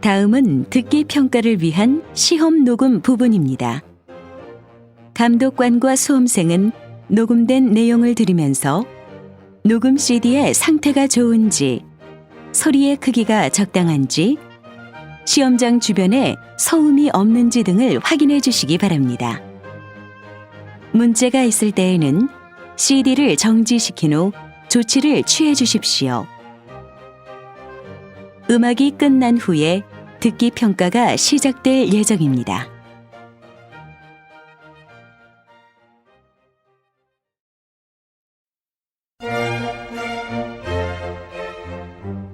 다음은 듣기 평가를 위한 시험 녹음 부분입니다. 감독관과 수험생은 녹음된 내용을 들으면서 녹음 CD의 상태가 좋은지, 소리의 크기가 적당한지, 시험장 주변에 소음이 없는지 등을 확인해 주시기 바랍니다. 문제가 있을 때에는 CD를 정지시킨 후 조치를 취해 주십시오. 음악이 끝난 후에 듣기 평가가 시작될 예정입니다.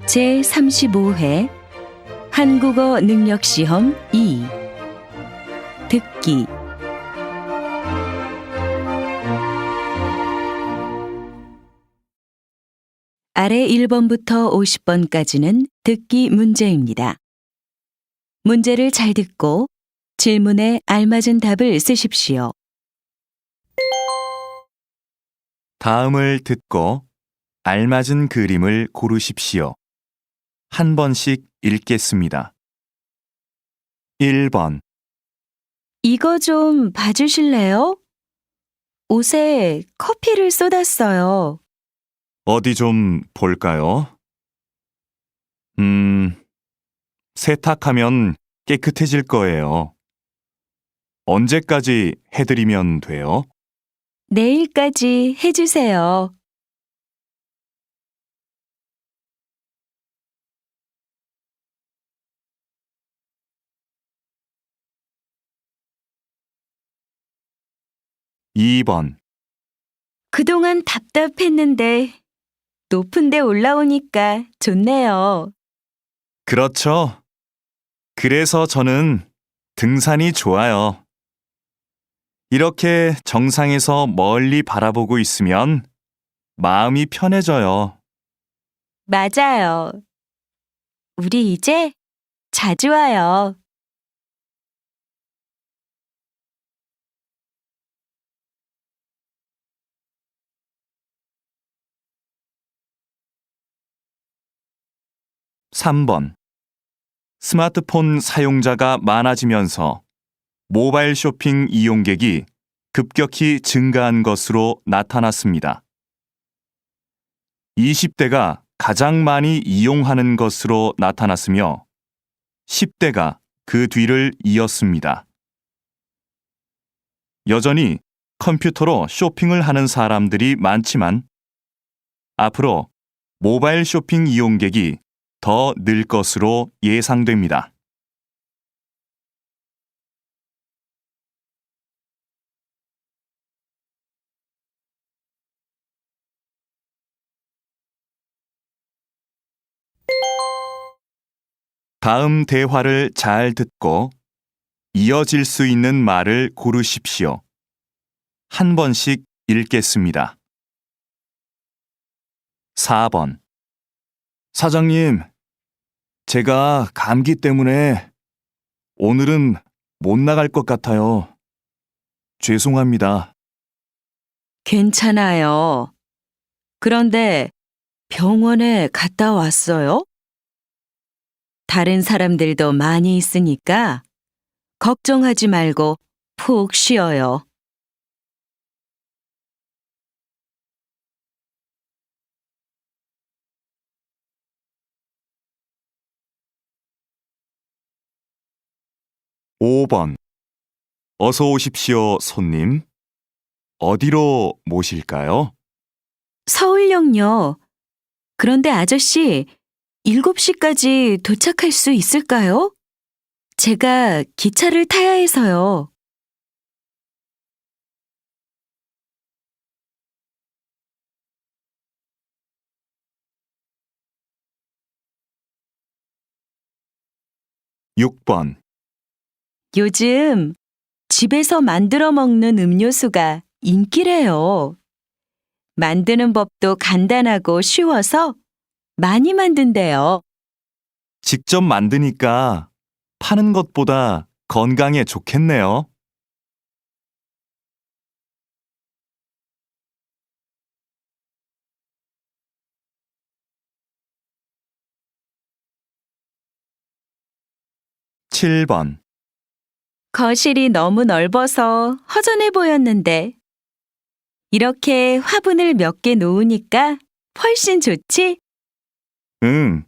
제35회 한국어 능력 시험 2 듣기 아래 1번부터 50번까지는 듣기 문제입니다. 문제를 잘 듣고 질문에 알맞은 답을 쓰십시오. 다음을 듣고 알맞은 그림을 고르십시오. 한 번씩 읽겠습니다. 1번. 이거 좀 봐주실래요? 옷에 커피를 쏟았어요. 어디 좀 볼까요? 세탁하면 깨끗해질 거예요. 언제까지 해드리면 돼요? 내일까지 해주세요. 2번. 그동안 답답했는데 높은 데 올라오니까 좋네요. 그렇죠. 그래서 저는 등산이 좋아요. 이렇게 정상에서 멀리 바라보고 있으면 마음이 편해져요. 맞아요. 우리 이제 자주 와요. 3번. 스마트폰 사용자가 많아지면서 모바일 쇼핑 이용객이 급격히 증가한 것으로 나타났습니다. 20대가 가장 많이 이용하는 것으로 나타났으며 10대가 그 뒤를 이었습니다. 여전히 컴퓨터로 쇼핑을 하는 사람들이 많지만 앞으로 모바일 쇼핑 이용객이 더 늘 것으로 예상됩니다. 다음 대화를 잘 듣고 이어질 수 있는 말을 고르십시오. 한 번씩 읽겠습니다. 4번. 사장님, 제가 감기 때문에 오늘은 못 나갈 것 같아요. 죄송합니다. 괜찮아요. 그런데 병원에 갔다 왔어요? 다른 사람들도 많이 있으니까 걱정하지 말고 푹 쉬어요. 5번. 어서 오십시오, 손님. 어디로 모실까요? 서울역요. 그런데 아저씨, 7시까지 도착할 수 있을까요? 제가 기차를 타야 해서요. 6번. 요즘 집에서 만들어 먹는 음료수가 인기래요. 만드는 법도 간단하고 쉬워서 많이 만든대요. 직접 만드니까 파는 것보다 건강에 좋겠네요. 7번. 거실이 너무 넓어서 허전해 보였는데 이렇게 화분을 몇 개 놓으니까 훨씬 좋지? 응.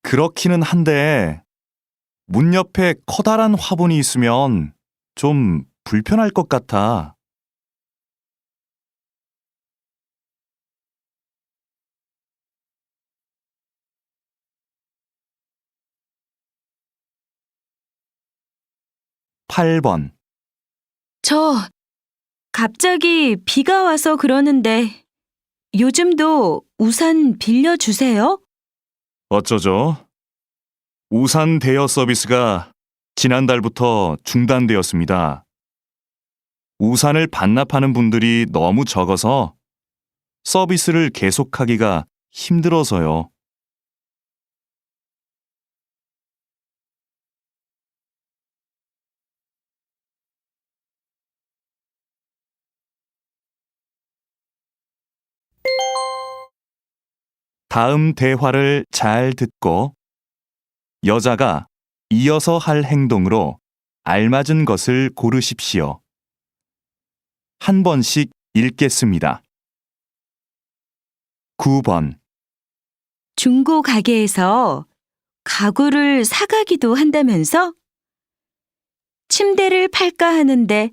그렇기는 한데, 문 옆에 커다란 화분이 있으면 좀 불편할 것 같아. 8번. 저 갑자기 비가 와서 그러는데 요즘도 우산 빌려주세요? 어쩌죠? 우산 대여 서비스가 지난달부터 중단되었습니다. 우산을 반납하는 분들이 너무 적어서 서비스를 계속하기가 힘들어서요. 다음 대화를 잘 듣고 여자가 이어서 할 행동으로 알맞은 것을 고르십시오. 한 번씩 읽겠습니다. 9번. 중고 가게에서 가구를 사가기도 한다면서? 침대를 팔까 하는데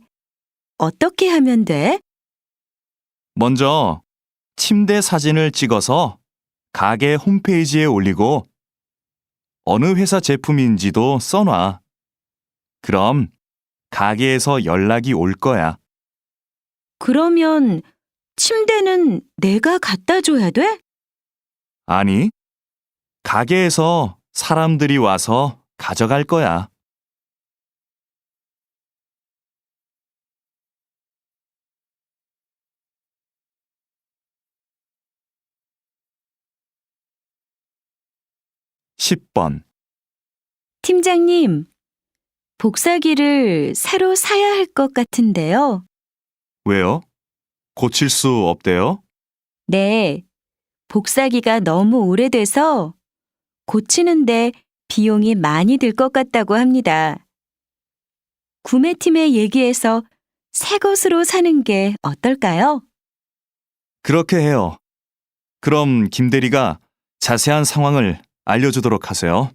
어떻게 하면 돼? 먼저 침대 사진을 찍어서 가게 홈페이지에 올리고 어느 회사 제품인지도 써놔. 그럼 가게에서 연락이 올 거야. 그러면 침대는 내가 갖다 줘야 돼? 아니, 가게에서 사람들이 와서 가져갈 거야. 10번. 팀장님, 복사기를 새로 사야 할 것 같은데요. 왜요? 고칠 수 없대요? 네, 복사기가 너무 오래돼서 고치는데 비용이 많이 들 것 같다고 합니다. 구매팀에 얘기해서 새 것으로 사는 게 어떨까요? 그렇게 해요. 그럼 김 대리가 자세한 상황을 알려주도록 하세요.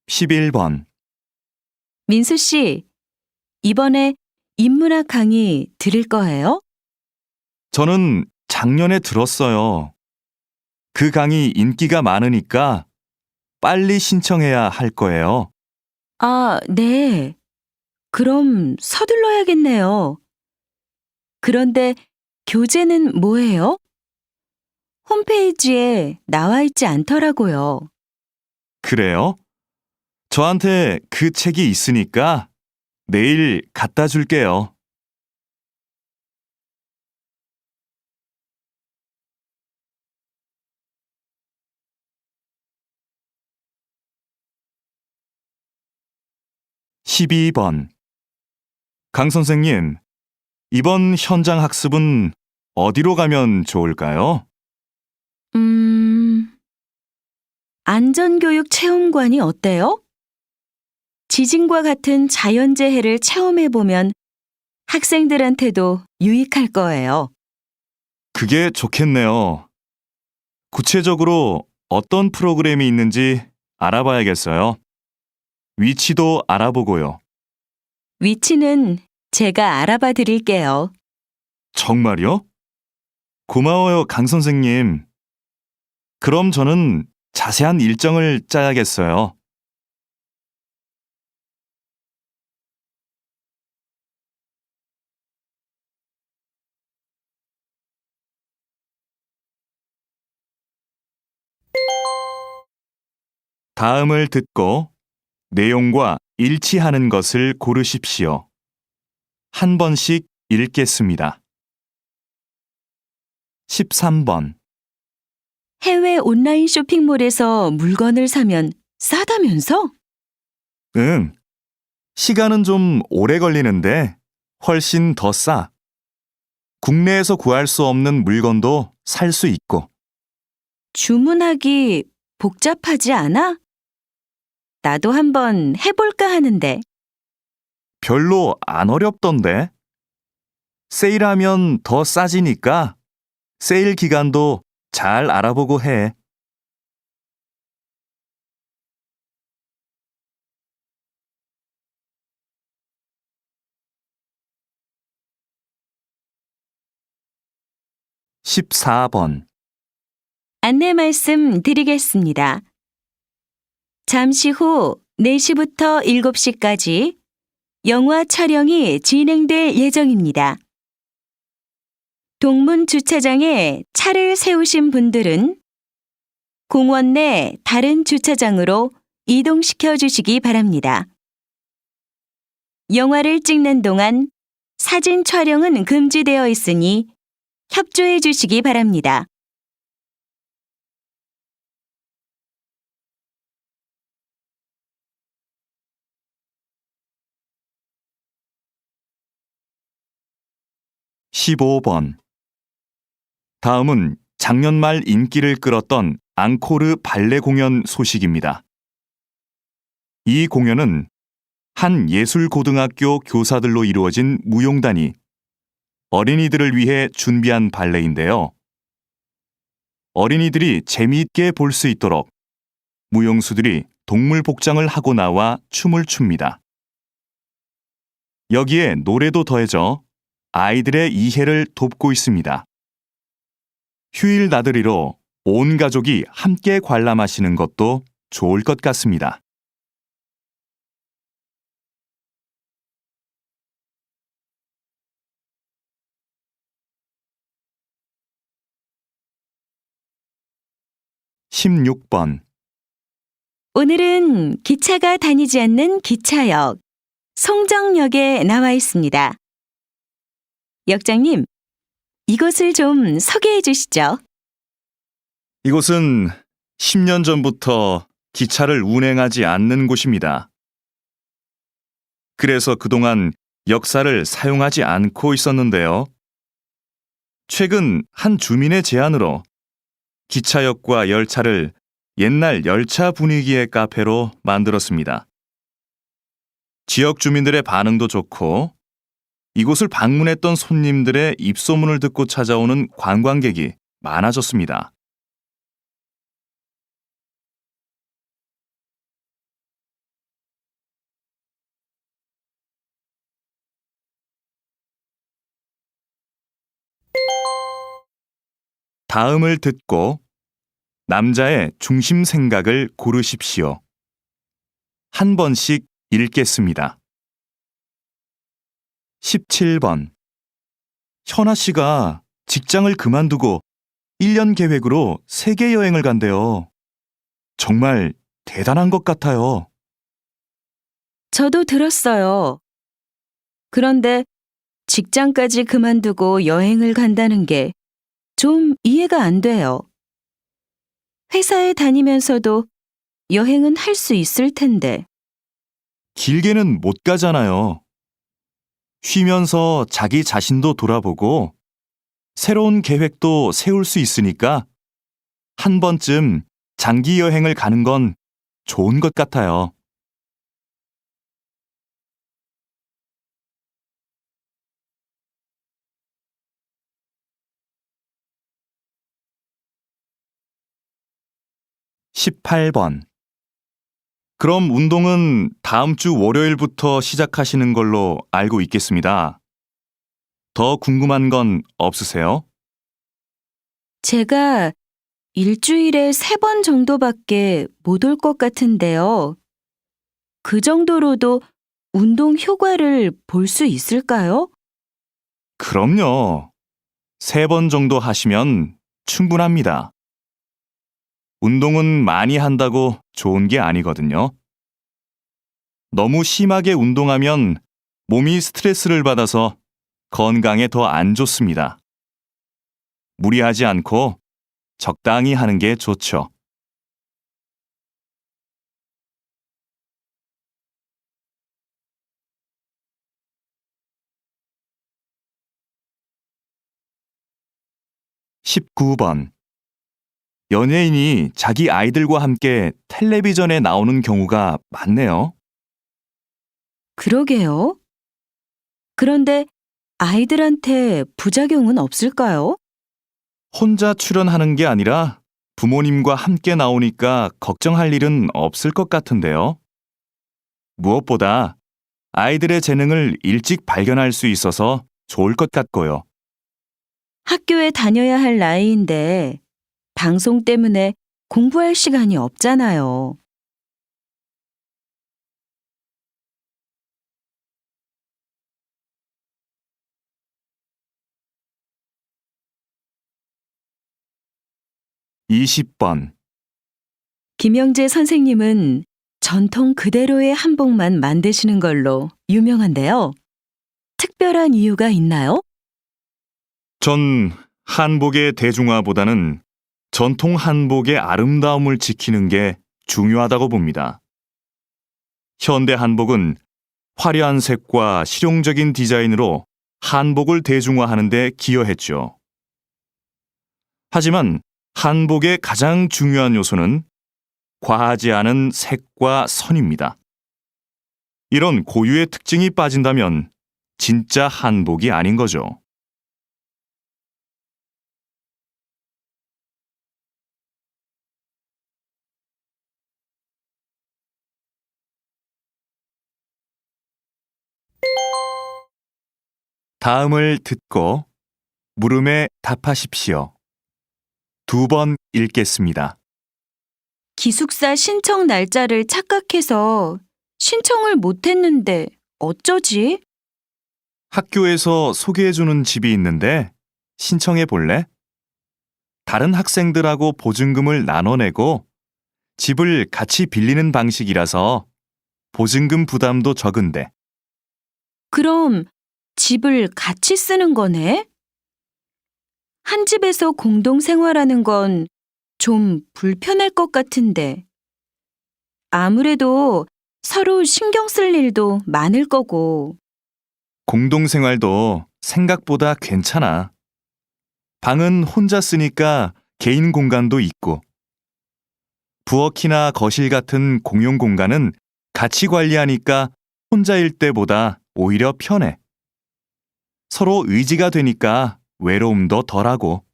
(11번) 민수 씨, 이번에 인문학 강의 들을 거예요? 저는 작년에 들었어요. 그 강의 인기가 많으니까 빨리 신청해야 할 거예요. 아, 네. 그럼 서둘러야겠네요. 그런데 교재는 뭐예요? 홈페이지에 나와 있지 않더라고요. 그래요? 저한테 그 책이 있으니까 내일 갖다 줄게요. 12번. 강 선생님, 이번 현장 학습은 어디로 가면 좋을까요? 안전교육 체험관이 어때요? 지진과 같은 자연재해를 체험해보면 학생들한테도 유익할 거예요. 그게 좋겠네요. 구체적으로 어떤 프로그램이 있는지 알아봐야겠어요. 위치도 알아보고요. 위치는 제가 알아봐 드릴게요. 정말요? 고마워요, 강 선생님. 그럼 저는 자세한 일정을 짜야겠어요. 다음을 듣고 내용과 일치하는 것을 고르십시오. 한 번씩 읽겠습니다. 13번. 해외 온라인 쇼핑몰에서 물건을 사면 싸다면서? 응. 시간은 좀 오래 걸리는데 훨씬 더 싸. 국내에서 구할 수 없는 물건도 살 수 있고. 주문하기 복잡하지 않아? 나도 한번 해볼까 하는데. 별로 안 어렵던데. 세일하면 더 싸지니까 세일 기간도 잘 알아보고 해. (14번) 안내 말씀 드리겠습니다. 잠시 후 4시부터 7시까지 영화 촬영이 진행될 예정입니다. 동문 주차장에 차를 세우신 분들은 공원 내 다른 주차장으로 이동시켜 주시기 바랍니다. 영화를 찍는 동안 사진 촬영은 금지되어 있으니 협조해 주시기 바랍니다. (15번) 다음은 작년 말 인기를 끌었던 앙코르 발레 공연 소식입니다. 이 공연은 한 예술고등학교 교사들로 이루어진 무용단이 어린이들을 위해 준비한 발레인데요. 어린이들이 재미있게 볼 수 있도록 무용수들이 동물 복장을 하고 나와 춤을 춥니다. 여기에 노래도 더해져 아이들의 이해를 돕고 있습니다. 휴일 나들이로 온 가족이 함께 관람하시는 것도 좋을 것 같습니다. (16번) 오늘은 기차가 다니지 않는 기차역, 송정역에 나와 있습니다. 역장님, 이곳을 좀 소개해 주시죠. 이곳은 10년 전부터 기차를 운행하지 않는 곳입니다. 그래서 그동안 역사를 사용하지 않고 있었는데요. 최근 한 주민의 제안으로 기차역과 열차를 옛날 열차 분위기의 카페로 만들었습니다. 지역 주민들의 반응도 좋고 이곳을 방문했던 손님들의 입소문을 듣고 찾아오는 관광객이 많아졌습니다. 다음을 듣고 남자의 중심 생각을 고르십시오. 한 번씩 읽겠습니다. 17번. 현아 씨가 직장을 그만두고 1년 계획으로 세계 여행을 간대요. 정말 대단한 것 같아요. 저도 들었어요. 그런데 직장까지 그만두고 여행을 간다는 게 좀 이해가 안 돼요. 회사에 다니면서도 여행은 할 수 있을 텐데. 길게는 못 가잖아요. 쉬면서 자기 자신도 돌아보고 새로운 계획도 세울 수 있으니까 한 번쯤 장기 여행을 가는 건 좋은 것 같아요. (18번) 그럼 운동은 다음 주 월요일부터 시작하시는 걸로 알고 있겠습니다. 더 궁금한 건 없으세요? 제가 일주일에 3번 정도밖에 못 올 것 같은데요. 그 정도로도 운동 효과를 볼 수 있을까요? 그럼요. 3번 정도 하시면 충분합니다. 운동은 많이 한다고 좋은 게 아니거든요. 너무 심하게 운동하면 몸이 스트레스를 받아서 건강에 더 안 좋습니다. 무리하지 않고 적당히 하는 게 좋죠. 19번. 연예인이 자기 아이들과 함께 텔레비전에 나오는 경우가 많네요. 그러게요. 그런데 아이들한테 부작용은 없을까요? 혼자 출연하는 게 아니라 부모님과 함께 나오니까 걱정할 일은 없을 것 같은데요. 무엇보다 아이들의 재능을 일찍 발견할 수 있어서 좋을 것 같고요. 학교에 다녀야 할 나이인데 방송 때문에 공부할 시간이 없잖아요. 이십 번. 김영재 선생님은 전통 그대로의 한복만 만드시는 걸로 유명한데요. 특별한 이유가 있나요? 전 한복의 대중화보다는 전통 한복의 아름다움을 지키는 게 중요하다고 봅니다. 현대 한복은 화려한 색과 실용적인 디자인으로 한복을 대중화하는 데 기여했죠. 하지만 한복의 가장 중요한 요소는 과하지 않은 색과 선입니다. 이런 고유의 특징이 빠진다면 진짜 한복이 아닌 거죠. 다음을 듣고 물음에 답하십시오. 2번 읽겠습니다. 기숙사 신청 날짜를 착각해서 신청을 못했는데 어쩌지? 학교에서 소개해주는 집이 있는데 신청해 볼래? 다른 학생들하고 보증금을 나눠내고 집을 같이 빌리는 방식이라서 보증금 부담도 적은데. 그럼 집을 같이 쓰는 거네? 한 집에서 공동 생활하는 건 좀 불편할 것 같은데. 아무래도 서로 신경 쓸 일도 많을 거고. 공동생활도 생각보다 괜찮아. 방은 혼자 쓰니까 개인 공간도 있고. 부엌이나 거실 같은 공용 공간은 같이 관리하니까 혼자일 때보다 오히려 편해. 서로 의지가 되니까 외로움도 덜하고.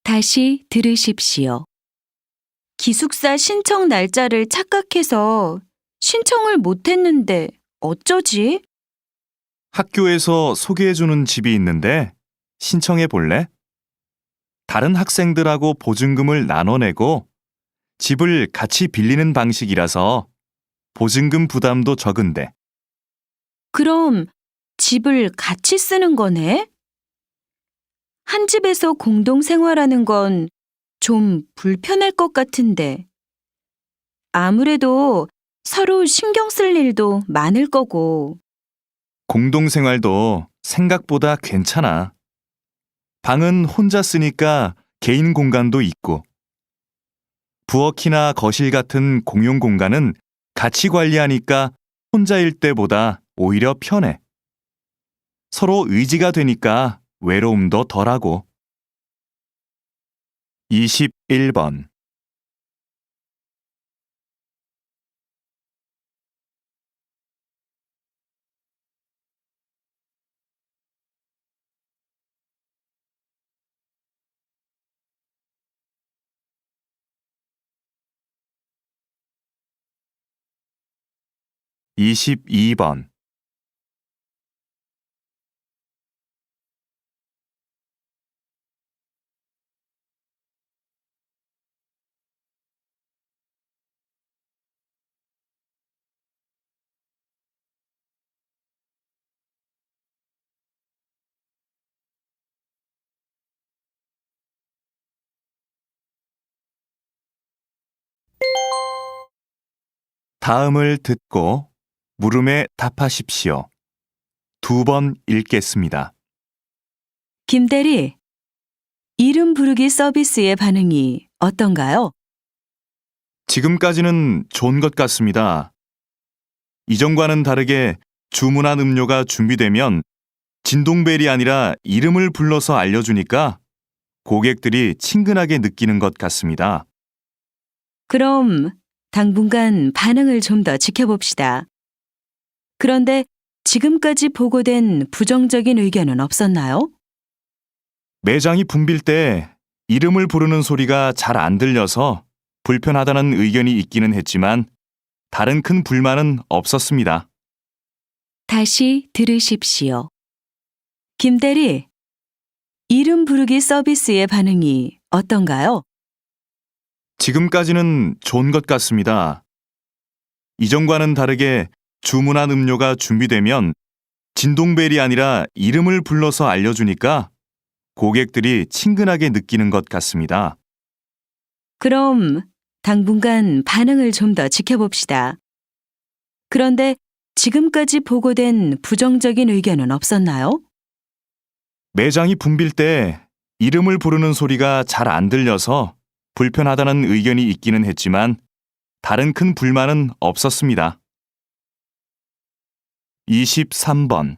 다시 들으십시오. 기숙사 신청 날짜를 착각해서 신청을 못했는데 어쩌지? 학교에서 소개해주는 집이 있는데 신청해 볼래? 다른 학생들하고 보증금을 나눠내고 집을 같이 빌리는 방식이라서 보증금 부담도 적은데. 그럼 집을 같이 쓰는 거네? 한 집에서 공동 생활하는 건 좀 불편할 것 같은데. 아무래도 서로 신경 쓸 일도 많을 거고. 공동생활도 생각보다 괜찮아. 방은 혼자 쓰니까 개인 공간도 있고. 부엌이나 거실 같은 공용 공간은 같이 관리하니까 혼자일 때보다 오히려 편해. 서로 의지가 되니까 외로움도 덜하고. 21번. 이십이 번. 다음을 듣고 물음에 답하십시오. 2번 읽겠습니다. 김대리, 이름 부르기 서비스의 반응이 어떤가요? 지금까지는 좋은 것 같습니다. 이전과는 다르게 주문한 음료가 준비되면 진동벨이 아니라 이름을 불러서 알려주니까 고객들이 친근하게 느끼는 것 같습니다. 그럼 당분간 반응을 좀 더 지켜봅시다. 그런데 지금까지 보고된 부정적인 의견은 없었나요? 매장이 붐빌 때 이름을 부르는 소리가 잘 안 들려서 불편하다는 의견이 있기는 했지만 다른 큰 불만은 없었습니다. 다시 들으십시오. 김대리, 이름 부르기 서비스의 반응이 어떤가요? 지금까지는 좋은 것 같습니다. 이전과는 다르게 주문한 음료가 준비되면 진동벨이 아니라 이름을 불러서 알려주니까 고객들이 친근하게 느끼는 것 같습니다. 그럼 당분간 반응을 좀 더 지켜봅시다. 그런데 지금까지 보고된 부정적인 의견은 없었나요? 매장이 붐빌 때 이름을 부르는 소리가 잘 안 들려서 불편하다는 의견이 있기는 했지만 다른 큰 불만은 없었습니다. 23번.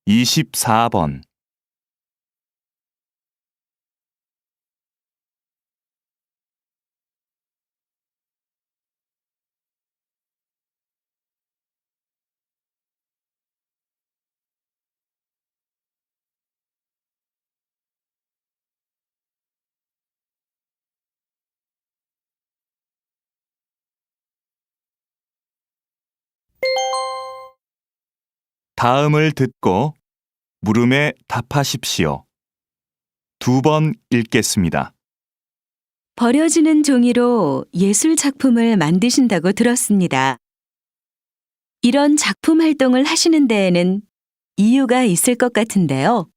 이십사 번. 다음을 듣고 물음에 답하십시오. 2번 읽겠습니다. 버려지는 종이로 예술 작품을 만드신다고 들었습니다. 이런 작품 활동을 하시는 데에는 이유가 있을 것 같은데요.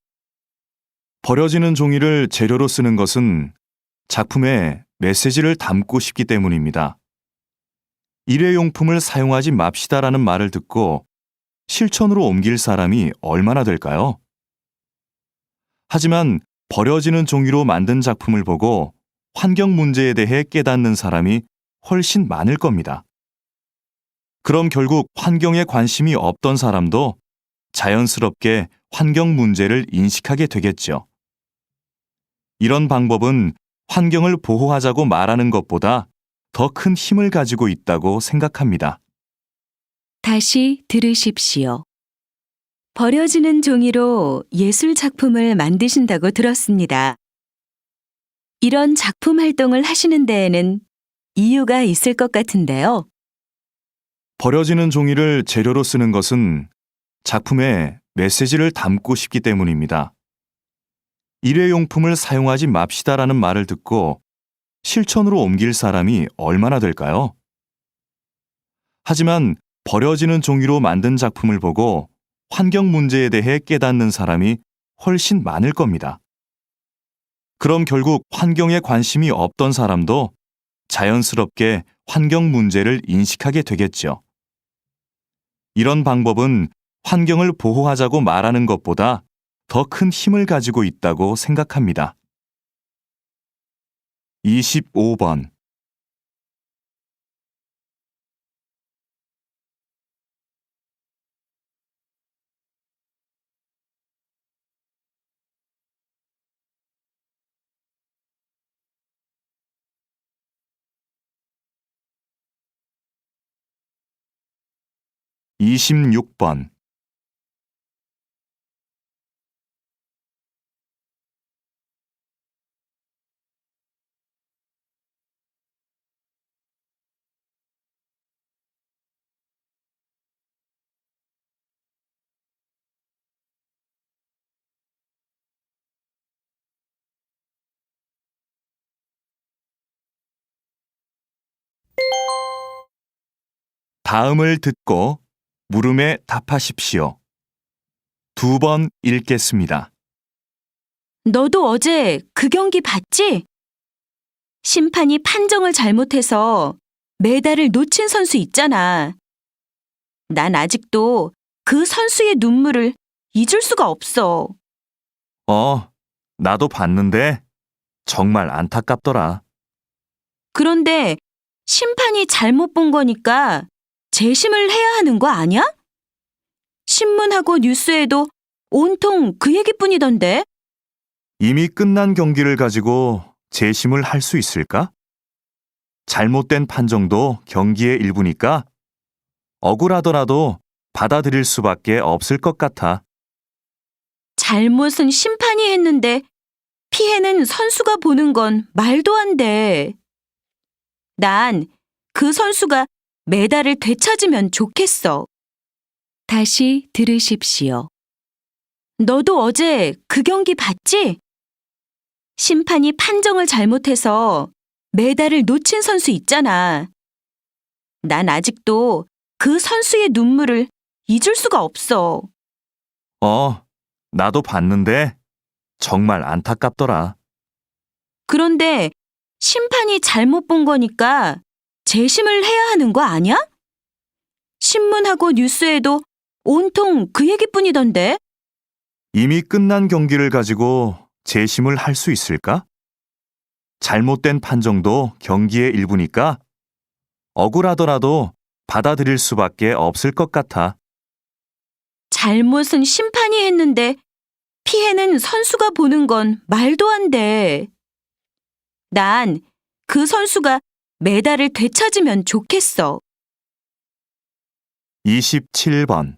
버려지는 종이를 재료로 쓰는 것은 작품에 메시지를 담고 싶기 때문입니다. 일회용품을 사용하지 맙시다라는 말을 듣고 실천으로 옮길 사람이 얼마나 될까요? 하지만 버려지는 종이로 만든 작품을 보고 환경 문제에 대해 깨닫는 사람이 훨씬 많을 겁니다. 그럼 결국 환경에 관심이 없던 사람도 자연스럽게 환경 문제를 인식하게 되겠죠. 이런 방법은 환경을 보호하자고 말하는 것보다 더 큰 힘을 가지고 있다고 생각합니다. 다시 들으십시오. 버려지는 종이로 예술 작품을 만드신다고 들었습니다. 이런 작품 활동을 하시는 데에는 이유가 있을 것 같은데요. 버려지는 종이를 재료로 쓰는 것은 작품에 메시지를 담고 싶기 때문입니다. 일회용품을 사용하지 맙시다라는 말을 듣고 실천으로 옮길 사람이 얼마나 될까요? 하지만 버려지는 종이로 만든 작품을 보고 환경 문제에 대해 깨닫는 사람이 훨씬 많을 겁니다. 그럼 결국 환경에 관심이 없던 사람도 자연스럽게 환경 문제를 인식하게 되겠죠. 이런 방법은 환경을 보호하자고 말하는 것보다 더 큰 힘을 가지고 있다고 생각합니다. 25번. 이십육 번. 다음을 듣고 물음에 답하십시오. 2번 읽겠습니다. 너도 어제 그 경기 봤지? 심판이 판정을 잘못해서 메달을 놓친 선수 있잖아. 난 아직도 그 선수의 눈물을 잊을 수가 없어. 나도 봤는데 정말 안타깝더라. 그런데 심판이 잘못 본 거니까 재심을 해야 하는 거 아니야? 신문하고 뉴스에도 온통 그 얘기뿐이던데. 이미 끝난 경기를 가지고 재심을 할 수 있을까? 잘못된 판정도 경기의 일부니까 억울하더라도 받아들일 수밖에 없을 것 같아. 잘못은 심판이 했는데 피해는 선수가 보는 건 말도 안 돼. 난 그 선수가 메달을 되찾으면 좋겠어. 다시 들으십시오. 너도 어제 그 경기 봤지? 심판이 판정을 잘못해서 메달을 놓친 선수 있잖아. 난 아직도 그 선수의 눈물을 잊을 수가 없어. 나도 봤는데 정말 안타깝더라. 그런데 심판이 잘못 본 거니까 재심을 해야 하는 거 아니야? 신문하고 뉴스에도 온통 그 얘기뿐이던데. 이미 끝난 경기를 가지고 재심을 할 수 있을까? 잘못된 판정도 경기의 일부니까 억울하더라도 받아들일 수밖에 없을 것 같아. 잘못은 심판이 했는데 피해는 선수가 보는 건 말도 안 돼. 난 그 선수가 메달을 되찾으면 좋겠어. 27번.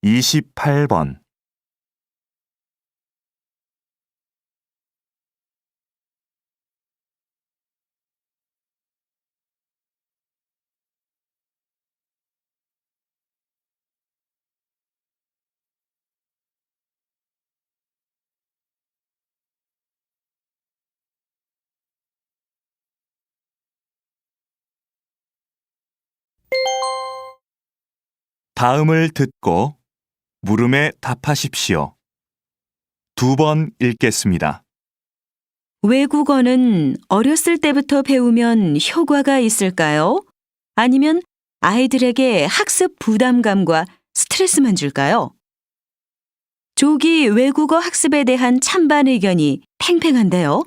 이십팔 번. 다음을 듣고 물음에 답하십시오. 2번 읽겠습니다. 외국어는 어렸을 때부터 배우면 효과가 있을까요? 아니면 아이들에게 학습 부담감과 스트레스만 줄까요? 조기 외국어 학습에 대한 찬반 의견이 팽팽한데요.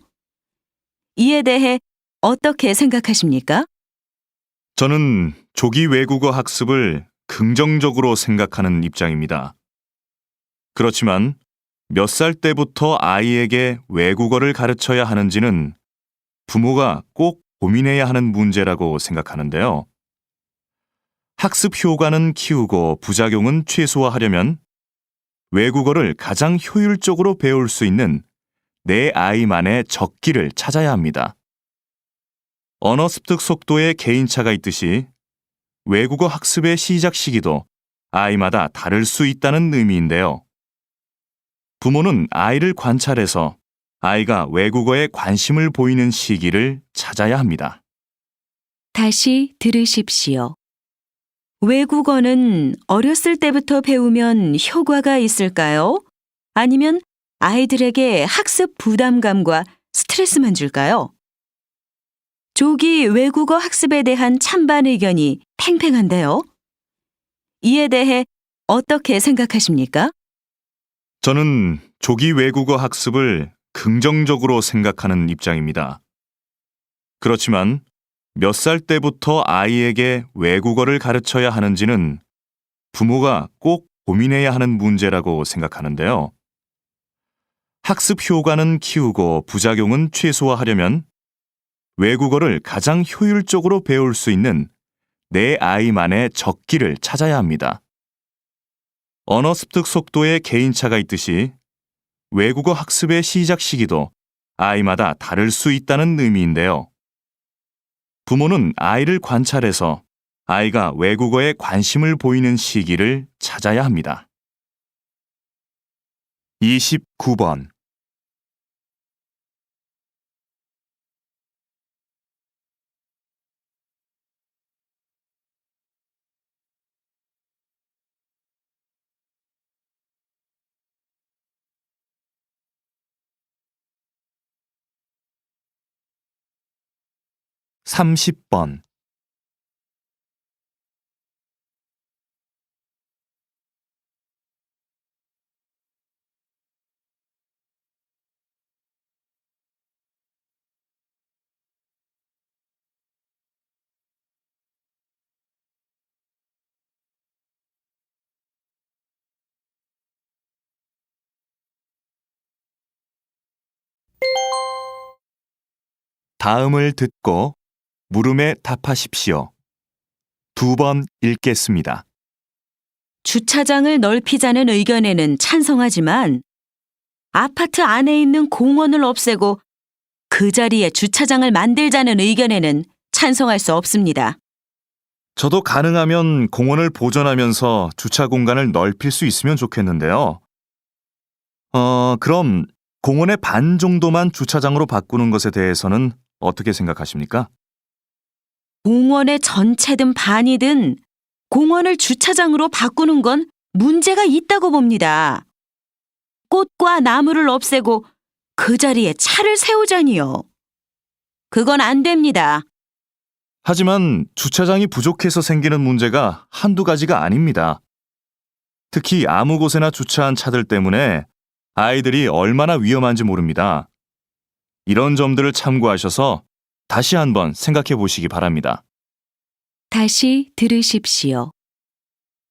이에 대해 어떻게 생각하십니까? 저는 조기 외국어 학습을 긍정적으로 생각하는 입장입니다. 그렇지만 몇 살 때부터 아이에게 외국어를 가르쳐야 하는지는 부모가 꼭 고민해야 하는 문제라고 생각하는데요. 학습 효과는 키우고 부작용은 최소화하려면 외국어를 가장 효율적으로 배울 수 있는 내 아이만의 적기를 찾아야 합니다. 언어 습득 속도에 개인차가 있듯이 외국어 학습의 시작 시기도 아이마다 다를 수 있다는 의미인데요. 부모는 아이를 관찰해서 아이가 외국어에 관심을 보이는 시기를 찾아야 합니다. 다시 들으십시오. 외국어는 어렸을 때부터 배우면 효과가 있을까요? 아니면 아이들에게 학습 부담감과 스트레스만 줄까요? 조기 외국어 학습에 대한 찬반 의견이 팽팽한데요. 이에 대해 어떻게 생각하십니까? 저는 조기 외국어 학습을 긍정적으로 생각하는 입장입니다. 그렇지만 몇 살 때부터 아이에게 외국어를 가르쳐야 하는지는 부모가 꼭 고민해야 하는 문제라고 생각하는데요. 학습 효과는 키우고 부작용은 최소화하려면 외국어를 가장 효율적으로 배울 수 있는 내 아이만의 적기를 찾아야 합니다. 언어 습득 속도에 개인차가 있듯이 외국어 학습의 시작 시기도 아이마다 다를 수 있다는 의미인데요. 부모는 아이를 관찰해서 아이가 외국어에 관심을 보이는 시기를 찾아야 합니다. 29번. 30번. 다음을 듣고 물음에 답하십시오. 2번 읽겠습니다. 주차장을 넓히자는 의견에는 찬성하지만 아파트 안에 있는 공원을 없애고 그 자리에 주차장을 만들자는 의견에는 찬성할 수 없습니다. 저도 가능하면 공원을 보존하면서 주차 공간을 넓힐 수 있으면 좋겠는데요. 그럼 공원의 반 정도만 주차장으로 바꾸는 것에 대해서는 어떻게 생각하십니까? 공원의 전체든 반이든 공원을 주차장으로 바꾸는 건 문제가 있다고 봅니다. 꽃과 나무를 없애고 그 자리에 차를 세우자니요. 그건 안 됩니다. 하지만 주차장이 부족해서 생기는 문제가 한두 가지가 아닙니다. 특히 아무 곳에나 주차한 차들 때문에 아이들이 얼마나 위험한지 모릅니다. 이런 점들을 참고하셔서 다시 한번 생각해 보시기 바랍니다. 다시 들으십시오.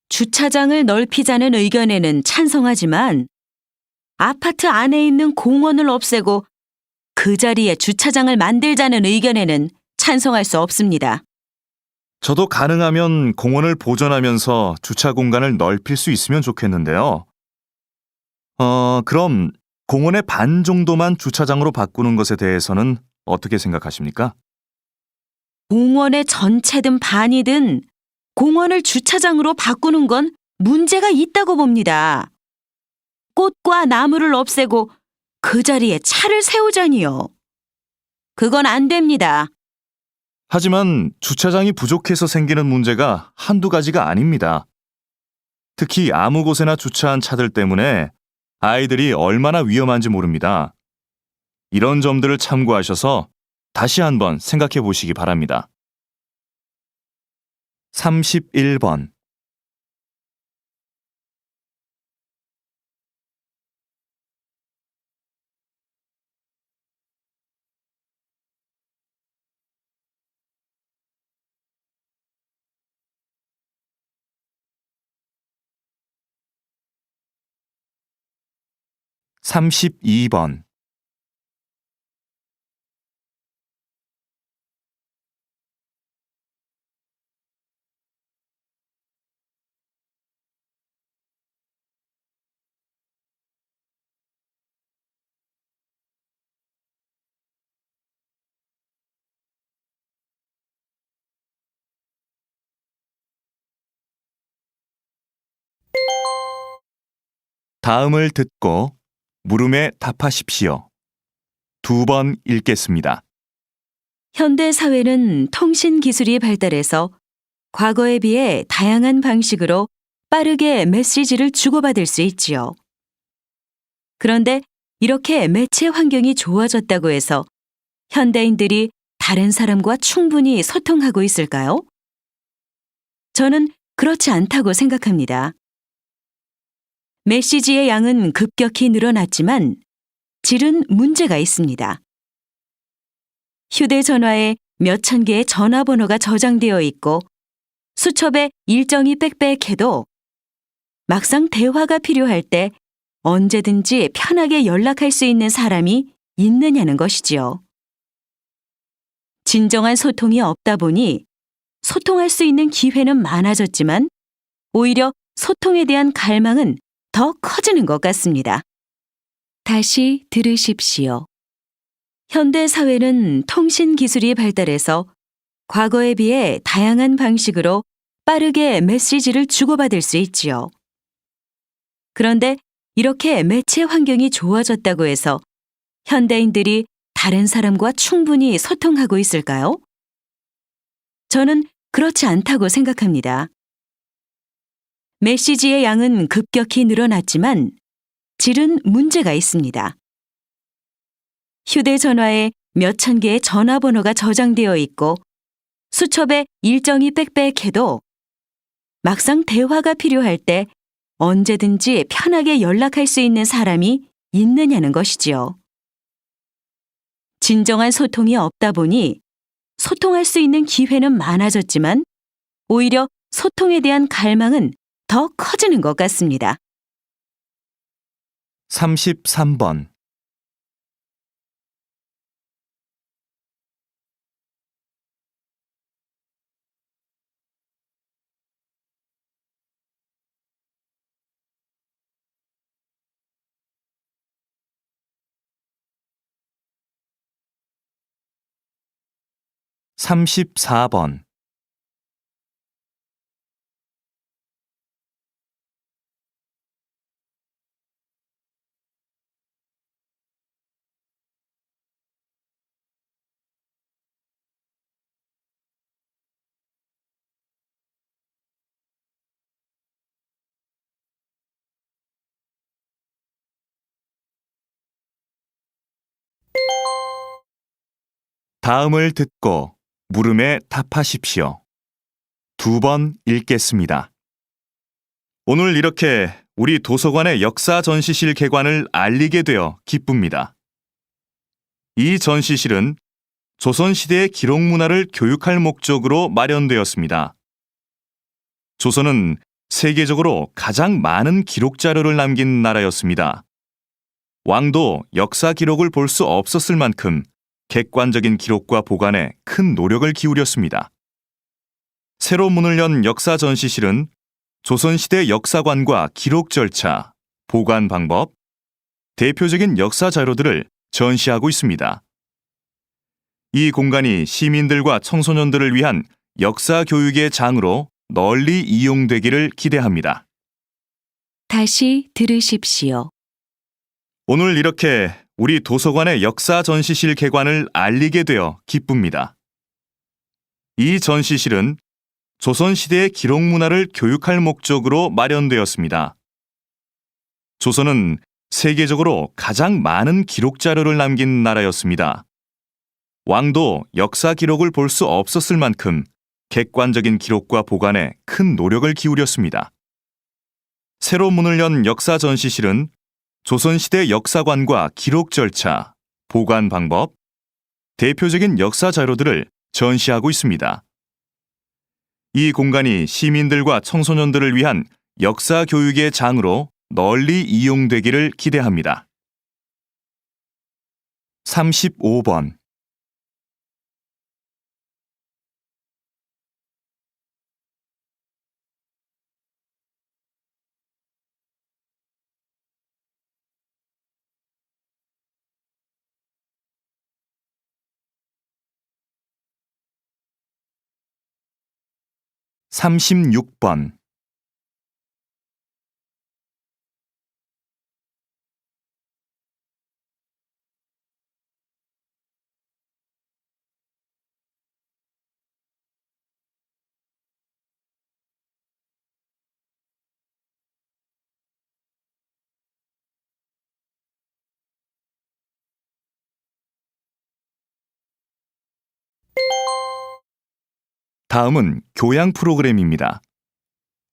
주차장을 넓히자는 의견에는 찬성하지만 아파트 안에 있는 공원을 없애고 그 자리에 주차장을 만들자는 의견에는 찬성할 수 없습니다. 저도 가능하면 공원을 보존하면서 주차 공간을 넓힐 수 있으면 좋겠는데요. 그럼 공원의 반 정도만 주차장으로 바꾸는 것에 대해서는 어떻게 생각하십니까? 공원의 전체든 반이든 공원을 주차장으로 바꾸는 건 문제가 있다고 봅니다. 꽃과 나무를 없애고 그 자리에 차를 세우자니요. 그건 안 됩니다. 하지만 주차장이 부족해서 생기는 문제가 한두 가지가 아닙니다. 특히 아무 곳에나 주차한 차들 때문에 아이들이 얼마나 위험한지 모릅니다. 이런 점들을 참고하셔서 다시 한번 생각해 보시기 바랍니다. 31번. (32번) 다음을 듣고 물음에 답하십시오. 2번 읽겠습니다. 현대 사회는 통신 기술이 발달해서 과거에 비해 다양한 방식으로 빠르게 메시지를 주고받을 수 있지요. 그런데 이렇게 매체 환경이 좋아졌다고 해서 현대인들이 다른 사람과 충분히 소통하고 있을까요? 저는 그렇지 않다고 생각합니다. 메시지의 양은 급격히 늘어났지만 질은 문제가 있습니다. 휴대전화에 몇천 개의 전화번호가 저장되어 있고 수첩에 일정이 빽빽해도 막상 대화가 필요할 때 언제든지 편하게 연락할 수 있는 사람이 있느냐는 것이지요. 진정한 소통이 없다 보니 소통할 수 있는 기회는 많아졌지만 오히려 소통에 대한 갈망은 더 커지는 것 같습니다. 다시 들으십시오. 현대 사회는 통신 기술이 발달해서 과거에 비해 다양한 방식으로 빠르게 메시지를 주고받을 수 있지요. 그런데 이렇게 매체 환경이 좋아졌다고 해서 현대인들이 다른 사람과 충분히 소통하고 있을까요? 저는 그렇지 않다고 생각합니다. 메시지의 양은 급격히 늘어났지만 질은 문제가 있습니다. 휴대전화에 몇천 개의 전화번호가 저장되어 있고 수첩에 일정이 빽빽해도 막상 대화가 필요할 때 언제든지 편하게 연락할 수 있는 사람이 있느냐는 것이지요. 진정한 소통이 없다 보니 소통할 수 있는 기회는 많아졌지만 오히려 소통에 대한 갈망은 더 커지는 것 같습니다. 33번. 34번. '다음을 듣고 물음에 답하십시오. 2번 읽겠습니다. 오늘 이렇게 우리 도서관의 역사 전시실 개관을 알리게 되어 기쁩니다. 이 전시실은 조선시대의 기록 문화를 교육할 목적으로 마련되었습니다. 조선은 세계적으로 가장 많은 기록 자료를 남긴 나라였습니다. 왕도 역사 기록을 볼 수 없었을 만큼 객관적인 기록과 보관에 큰 노력을 기울였습니다. 새로 문을 연 역사 전시실은 조선시대 역사관과 기록 절차, 보관 방법, 대표적인 역사 자료들을 전시하고 있습니다. 이 공간이 시민들과 청소년들을 위한 역사 교육의 장으로 널리 이용되기를 기대합니다. 다시 들으십시오. 오늘 이렇게 우리 도서관의 역사 전시실 개관을 알리게 되어 기쁩니다. 이 전시실은 조선시대의 기록 문화를 교육할 목적으로 마련되었습니다. 조선은 세계적으로 가장 많은 기록 자료를 남긴 나라였습니다. 왕도 역사 기록을 볼 수 없었을 만큼 객관적인 기록과 보관에 큰 노력을 기울였습니다. 새로 문을 연 역사 전시실은 조선시대 역사관과 기록 절차, 보관 방법, 대표적인 역사 자료들을 전시하고 있습니다. 이 공간이 시민들과 청소년들을 위한 역사 교육의 장으로 널리 이용되기를 기대합니다. 35번. 36번. '다음은 교양 프로그램입니다.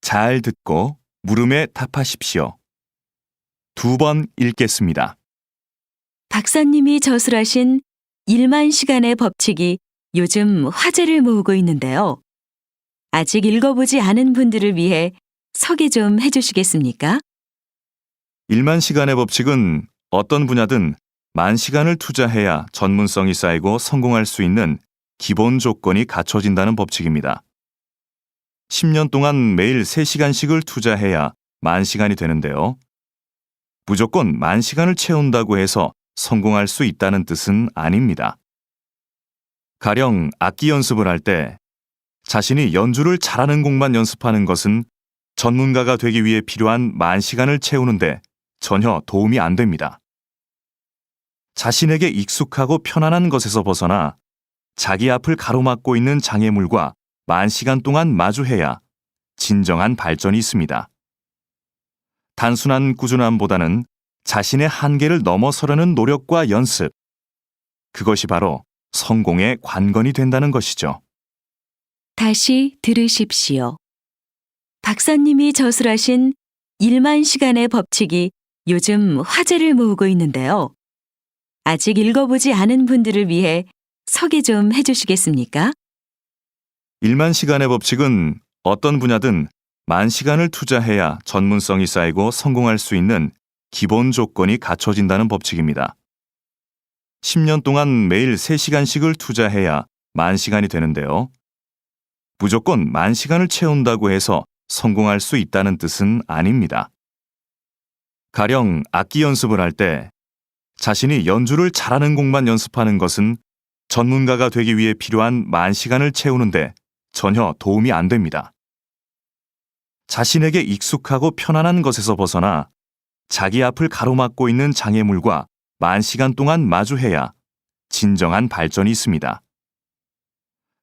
잘 듣고 물음에 답하십시오. 2번 읽겠습니다. 박사님이 저술하신 1만 시간의 법칙이 요즘 화제를 모으고 있는데요. 아직 읽어보지 않은 분들을 위해 소개 좀 해주시겠습니까? 1만 시간의 법칙은 어떤 분야든 10,000시간을 투자해야 전문성이 쌓이고 성공할 수 있는 기본 조건이 갖춰진다는 법칙입니다. 10년 동안 매일 3시간씩을 투자해야 10,000시간이 되는데요. 무조건 10,000시간을 채운다고 해서 성공할 수 있다는 뜻은 아닙니다. 가령 악기 연습을 할 때 자신이 연주를 잘하는 곡만 연습하는 것은 전문가가 되기 위해 필요한 10,000시간을 채우는데 전혀 도움이 안 됩니다. 자신에게 익숙하고 편안한 것에서 벗어나 자기 앞을 가로막고 있는 장애물과 10,000시간 동안 마주해야 진정한 발전이 있습니다. 단순한 꾸준함보다는 자신의 한계를 넘어서려는 노력과 연습, 그것이 바로 성공의 관건이 된다는 것이죠. 다시 들으십시오. 박사님이 저술하신 1만 시간의 법칙이 요즘 화제를 모으고 있는데요. 아직 읽어보지 않은 분들을 위해 소개 좀 해주시겠습니까? 1만 시간의 법칙은 어떤 분야든 만 시간을 투자해야 전문성이 쌓이고 성공할 수 있는 기본 조건이 갖춰진다는 법칙입니다. 10년 동안 매일 3시간씩을 투자해야 만 시간이 되는데요. 무조건 만 시간을 채운다고 해서 성공할 수 있다는 뜻은 아닙니다. 가령 악기 연습을 할 때 자신이 연주를 잘하는 곡만 연습하는 것은 전문가가 되기 위해 필요한 만 시간을 채우는데 전혀 도움이 안 됩니다. 자신에게 익숙하고 편안한 것에서 벗어나 자기 앞을 가로막고 있는 장애물과 만 시간 동안 마주해야 진정한 발전이 있습니다.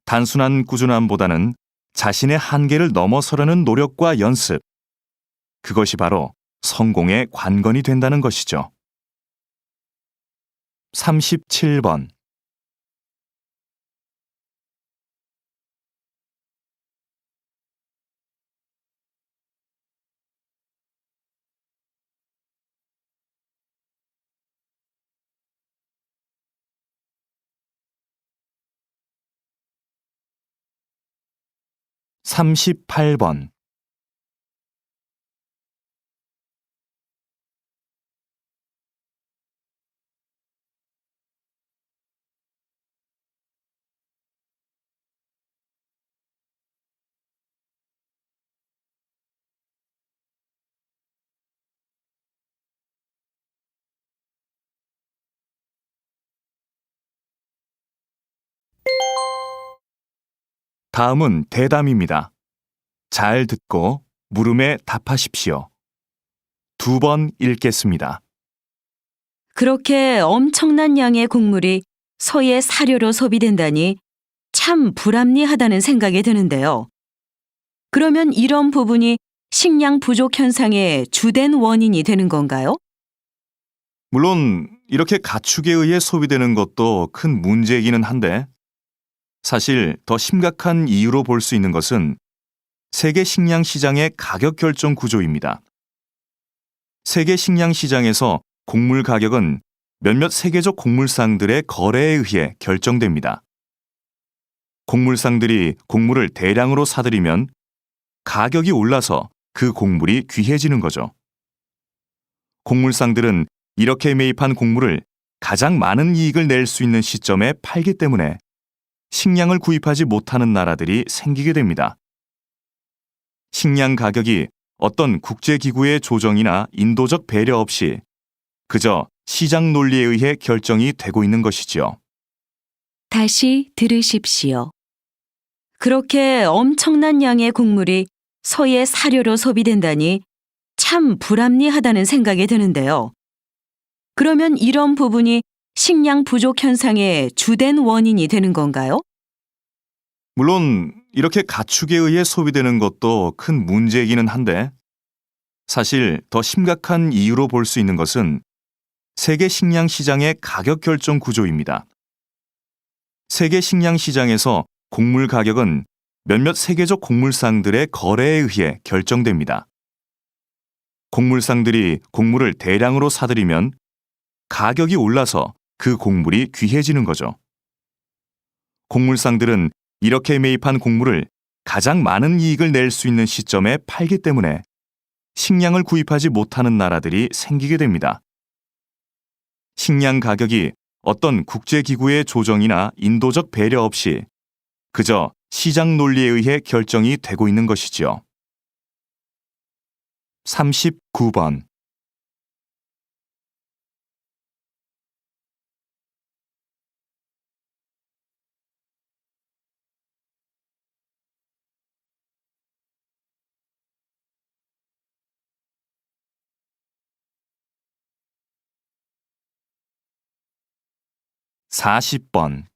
단순한 꾸준함보다는 자신의 한계를 넘어서려는 노력과 연습, 그것이 바로 성공의 관건이 된다는 것이죠. 37번. 삼십팔 번. 다음은 대담입니다. 잘 듣고 물음에 답하십시오. 2번 읽겠습니다. 그렇게 엄청난 양의 곡물이 소의 사료로 소비된다니 참 불합리하다는 생각이 드는데요. 그러면 이런 부분이 식량 부족 현상의 주된 원인이 되는 건가요? 물론 이렇게 가축에 의해 소비되는 것도 큰 문제이기는 한데 사실 더 심각한 이유로 볼 수 있는 것은 세계 식량 시장의 가격 결정 구조입니다. 세계 식량 시장에서 곡물 가격은 몇몇 세계적 곡물상들의 거래에 의해 결정됩니다. 곡물상들이 곡물을 대량으로 사들이면 가격이 올라서 그 곡물이 귀해지는 거죠. 곡물상들은 이렇게 매입한 곡물을 가장 많은 이익을 낼 수 있는 시점에 팔기 때문에 식량을 구입하지 못하는 나라들이 생기게 됩니다. 식량 가격이 어떤 국제기구의 조정이나 인도적 배려 없이 그저 시장 논리에 의해 결정이 되고 있는 것이지요. 다시 들으십시오. 그렇게 엄청난 양의 곡물이 소의 사료로 소비된다니 참 불합리하다는 생각이 드는데요. 그러면 이런 부분이 식량 부족 현상의 주된 원인이 되는 건가요? 물론 이렇게 가축에 의해 소비되는 것도 큰 문제이기는 한데 사실 더 심각한 이유로 볼 수 있는 것은 세계 식량 시장의 가격 결정 구조입니다. 세계 식량 시장에서 곡물 가격은 몇몇 세계적 곡물상들의 거래에 의해 결정됩니다. 곡물상들이 곡물을 대량으로 사들이면 가격이 올라서 그 곡물이 귀해지는 거죠. 곡물상들은 이렇게 매입한 곡물을 가장 많은 이익을 낼 수 있는 시점에 팔기 때문에 식량을 구입하지 못하는 나라들이 생기게 됩니다. 식량 가격이 어떤 국제기구의 조정이나 인도적 배려 없이 그저 시장 논리에 의해 결정이 되고 있는 것이지요. 39번. 사십 번.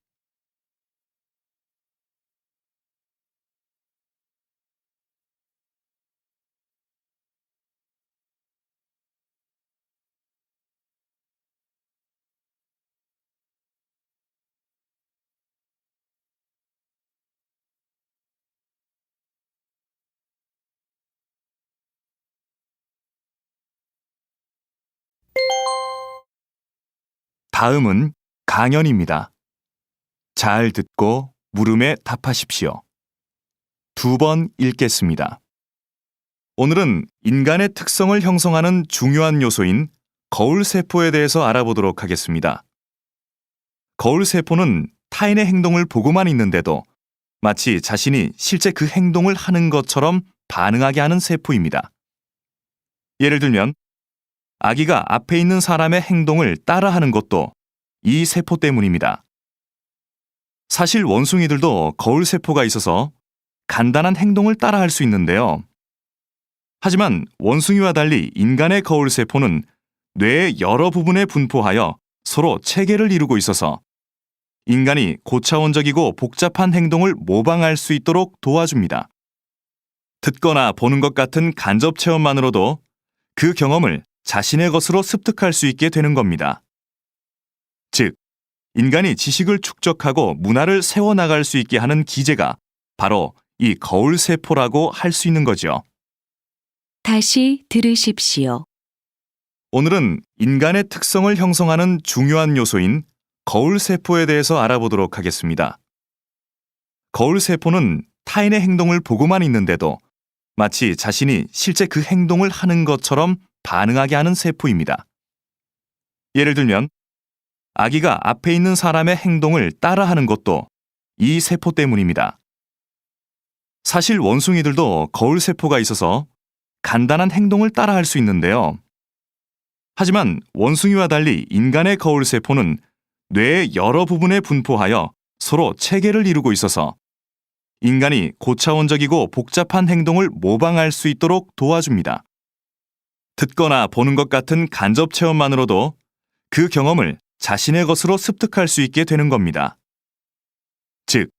다음은 강연입니다. 잘 듣고 물음에 답하십시오. 2번 읽겠습니다. 오늘은 인간의 특성을 형성하는 중요한 요소인 거울세포에 대해서 알아보도록 하겠습니다. 거울세포는 타인의 행동을 보고만 있는데도 마치 자신이 실제 그 행동을 하는 것처럼 반응하게 하는 세포입니다. 예를 들면 아기가 앞에 있는 사람의 행동을 따라하는 것도 이 세포 때문입니다. 사실 원숭이들도 거울세포가 있어서 간단한 행동을 따라할 수 있는데요. 하지만 원숭이와 달리 인간의 거울세포는 뇌의 여러 부분에 분포하여 서로 체계를 이루고 있어서 인간이 고차원적이고 복잡한 행동을 모방할 수 있도록 도와줍니다. 듣거나 보는 것 같은 간접 체험만으로도 그 경험을 자신의 것으로 습득할 수 있게 되는 겁니다. 즉, 인간이 지식을 축적하고 문화를 세워나갈 수 있게 하는 기제가 바로 이 거울세포라고 할 수 있는 거죠. 다시 들으십시오. 오늘은 인간의 특성을 형성하는 중요한 요소인 거울세포에 대해서 알아보도록 하겠습니다. 거울세포는 타인의 행동을 보고만 있는데도 마치 자신이 실제 그 행동을 하는 것처럼 반응하게 하는 세포입니다. 예를 들면 아기가 앞에 있는 사람의 행동을 따라하는 것도 이 세포 때문입니다. 사실 원숭이들도 거울세포가 있어서 간단한 행동을 따라할 수 있는데요. 하지만 원숭이와 달리 인간의 거울세포는 뇌의 여러 부분에 분포하여 서로 체계를 이루고 있어서 인간이 고차원적이고 복잡한 행동을 모방할 수 있도록 도와줍니다. 듣거나 보는 것 같은 간접 체험만으로도 그 경험을 자신의 것으로 습득할 수 있게 되는 겁니다. 즉,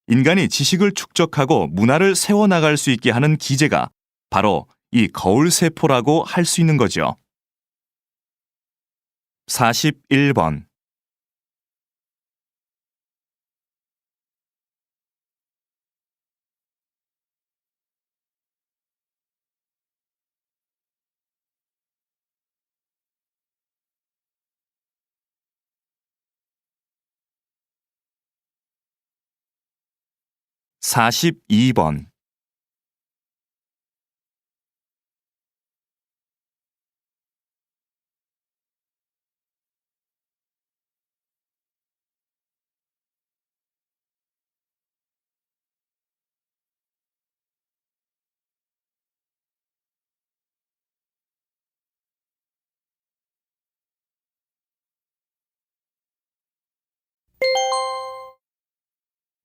인간이 지식을 축적하고 문화를 세워나갈 수 있게 하는 기제가 바로 이 거울세포라고 할 수 있는 거죠. 41번. (42번)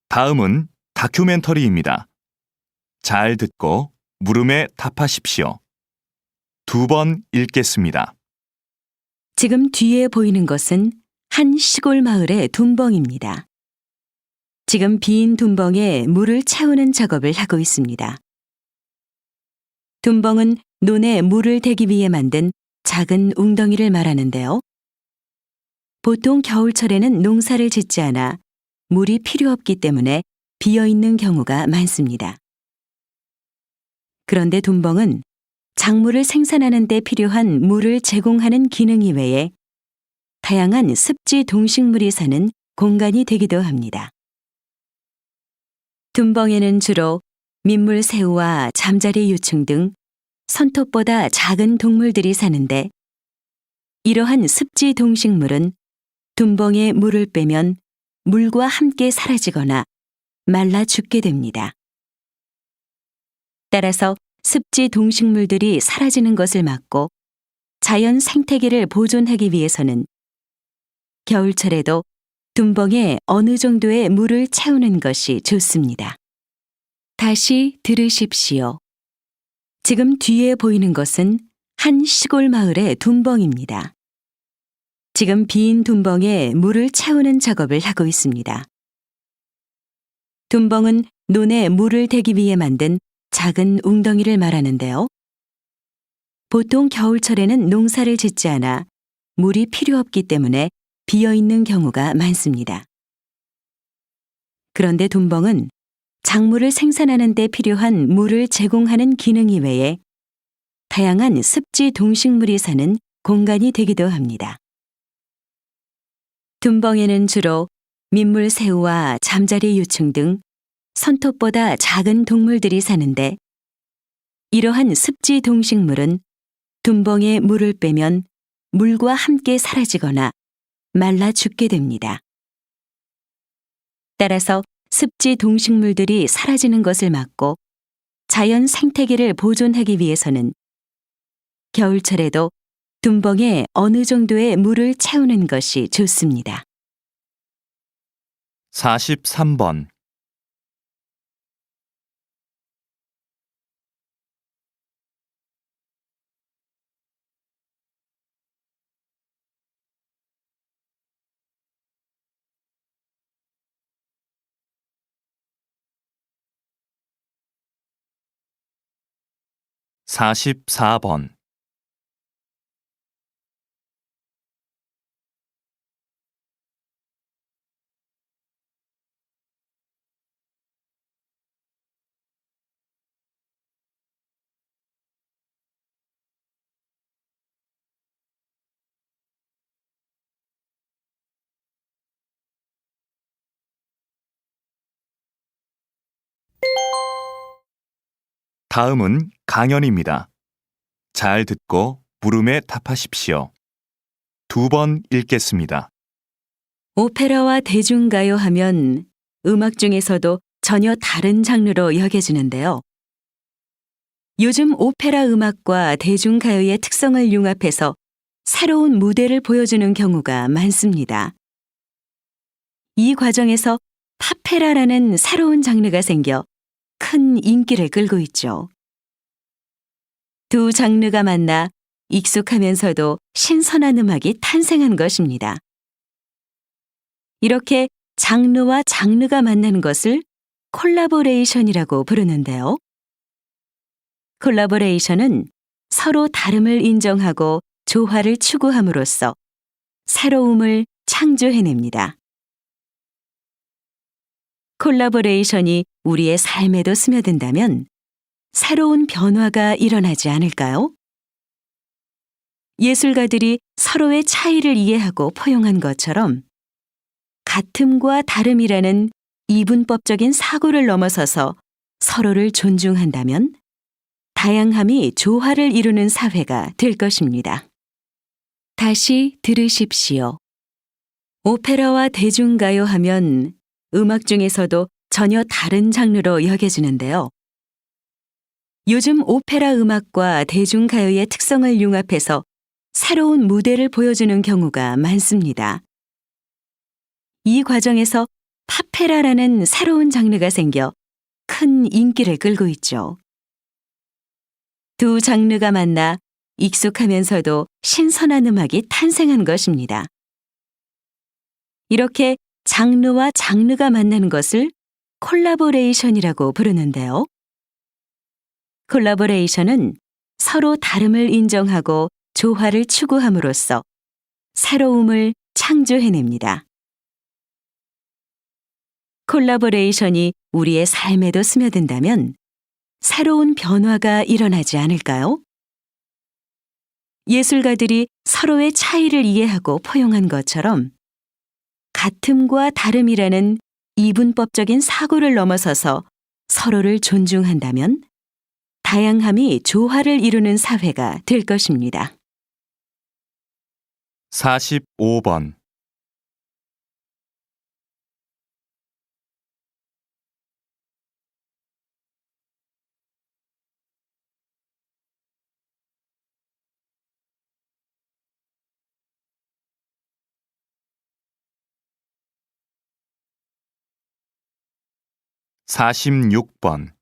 다음은 다큐멘터리입니다. 잘 듣고 물음에 답하십시오. 2번 읽겠습니다. 지금 뒤에 보이는 것은 한 시골 마을의 둔벙입니다. 지금 빈 둔벙에 물을 채우는 작업을 하고 있습니다. 둔벙은 논에 물을 대기 위해 만든 작은 웅덩이를 말하는데요. 보통 겨울철에는 농사를 짓지 않아 물이 필요 없기 때문에 비어 있는 경우가 많습니다. 그런데 둔벙은 작물을 생산하는 데 필요한 물을 제공하는 기능 이외에 다양한 습지 동식물이 사는 공간이 되기도 합니다. 둔벙에는 주로 민물새우와 잠자리 유충 등 손톱보다 작은 동물들이 사는데 이러한 습지 동식물은 둔벙에 물을 빼면 물과 함께 사라지거나 말라 죽게 됩니다. 따라서 습지 동식물들이 사라지는 것을 막고 자연 생태계를 보존하기 위해서는 겨울철에도 둔벙에 어느 정도의 물을 채우는 것이 좋습니다. 다시 들으십시오. 지금 뒤에 보이는 것은 한 시골 마을의 둔벙입니다. 지금 빈 둔벙에 물을 채우는 작업을 하고 있습니다. 둔벙은 논에 물을 대기 위해 만든 작은 웅덩이를 말하는데요. 보통 겨울철에는 농사를 짓지 않아 물이 필요 없기 때문에 비어 있는 경우가 많습니다. 그런데 둔벙은 작물을 생산하는 데 필요한 물을 제공하는 기능 이외에 다양한 습지 동식물이 사는 공간이 되기도 합니다. 둔벙에는 주로 민물새우와 잠자리 유충 등 손톱보다 작은 동물들이 사는데, 이러한 습지 동식물은 둔벙에 물을 빼면 물과 함께 사라지거나 말라 죽게 됩니다. 따라서 습지 동식물들이 사라지는 것을 막고 자연 생태계를 보존하기 위해서는 겨울철에도 둔벙에 어느 정도의 물을 채우는 것이 좋습니다. 43번. 44번. '다음은 강연입니다. 잘 듣고 물음에 답하십시오. 2번 읽겠습니다. 오페라와 대중가요 하면 음악 중에서도 전혀 다른 장르로 여겨지는데요. 요즘 오페라 음악과 대중가요의 특성을 융합해서 새로운 무대를 보여주는 경우가 많습니다. 이 과정에서 파페라라는 새로운 장르가 생겨 큰 인기를 끌고 있죠. 두 장르가 만나 익숙하면서도 신선한 음악이 탄생한 것입니다. 이렇게 장르와 장르가 만나는 것을 콜라보레이션이라고 부르는데요. 콜라보레이션은 서로 다름을 인정하고 조화를 추구함으로써 새로움을 창조해냅니다. 콜라보레이션이 우리의 삶에도 스며든다면 새로운 변화가 일어나지 않을까요? 예술가들이 서로의 차이를 이해하고 포용한 것처럼 같음과 다름이라는 이분법적인 사고를 넘어서서 서로를 존중한다면 다양함이 조화를 이루는 사회가 될 것입니다. 다시 들으십시오. 오페라와 대중가요 하면 음악 중에서도 전혀 다른 장르로 여겨지는데요. 요즘 오페라 음악과 대중가요의 특성을 융합해서 새로운 무대를 보여주는 경우가 많습니다. 이 과정에서 파페라라는 새로운 장르가 생겨 큰 인기를 끌고 있죠. 두 장르가 만나 익숙하면서도 신선한 음악이 탄생한 것입니다. 이렇게 장르와 장르가 만나는 것을 콜라보레이션이라고 부르는데요. 콜라보레이션은 서로 다름을 인정하고 조화를 추구함으로써 새로움을 창조해냅니다. 콜라보레이션이 우리의 삶에도 스며든다면 새로운 변화가 일어나지 않을까요? 예술가들이 서로의 차이를 이해하고 포용한 것처럼 같음과 다름이라는 이분법적인 사고를 넘어서서 서로를 존중한다면 다양함이 조화를 이루는 사회가 될 것입니다. 45번. 46번.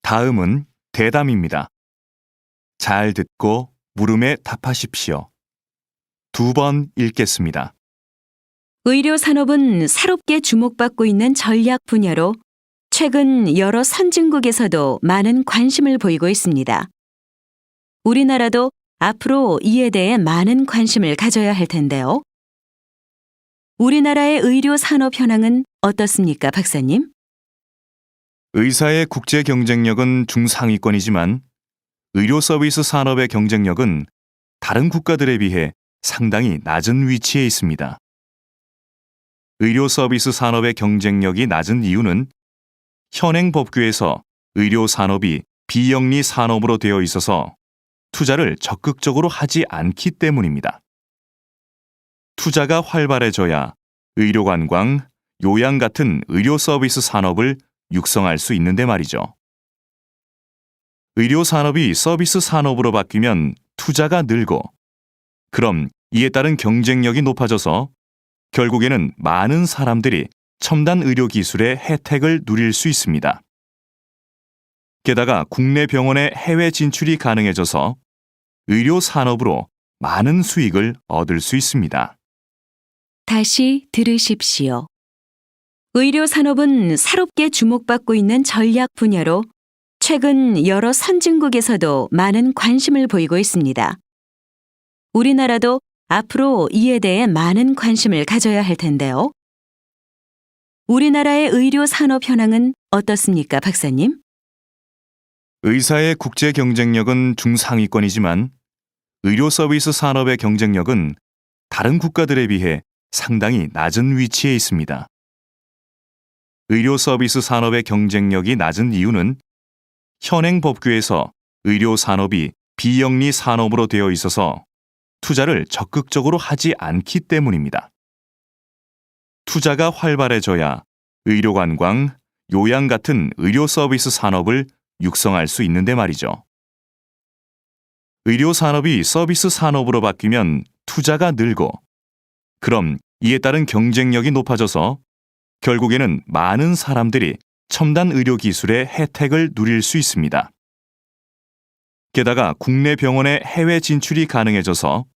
'다음은 대담입니다. 잘 듣고 물음에 답하십시오. 2번 읽겠습니다. 의료 산업은 새롭게 주목받고 있는 전략 분야로 최근 여러 선진국에서도 많은 관심을 보이고 있습니다. 우리나라도 앞으로 이에 대해 많은 관심을 가져야 할 텐데요. 우리나라의 의료 산업 현황은 어떻습니까, 박사님? 의사의 국제 경쟁력은 중상위권이지만 의료 서비스 산업의 경쟁력은 다른 국가들에 비해 상당히 낮은 위치에 있습니다. 의료 서비스 산업의 경쟁력이 낮은 이유는 현행 법규에서 의료 산업이 비영리 산업으로 되어 있어서 투자를 적극적으로 하지 않기 때문입니다. 투자가 활발해져야 의료관광, 요양 같은 의료 서비스 산업을 육성할 수 있는데 말이죠. 의료 산업이 서비스 산업으로 바뀌면 투자가 늘고, 그럼 이에 따른 경쟁력이 높아져서 결국에는 많은 사람들이 첨단 의료 기술의 혜택을 누릴 수 있습니다. 게다가 국내 병원의 해외 진출이 가능해져서 의료 산업으로 많은 수익을 얻을 수 있습니다. 다시 들으십시오. 의료 산업은 새롭게 주목받고 있는 전략 분야로 최근 여러 선진국에서도 많은 관심을 보이고 있습니다. 우리나라도 앞으로 이에 대해 많은 관심을 가져야 할 텐데요. 우리나라의 의료 산업 현황은 어떻습니까, 박사님? 의사의 국제 경쟁력은 중상위권이지만 의료 서비스 산업의 경쟁력은 다른 국가들에 비해 상당히 낮은 위치에 있습니다. 의료 서비스 산업의 경쟁력이 낮은 이유는 현행 법규에서 의료 산업이 비영리 산업으로 되어 있어서 투자를 적극적으로 하지 않기 때문입니다. 투자가 활발해져야 의료관광, 요양 같은 의료 서비스 산업을 육성할 수 있는데 말이죠. 의료 산업이 서비스 산업으로 바뀌면 투자가 늘고, 그럼 이에 따른 경쟁력이 높아져서 결국에는 많은 사람들이 첨단 의료 기술의 혜택을 누릴 수 있습니다. 게다가 국내 병원의 해외 진출이 가능해져서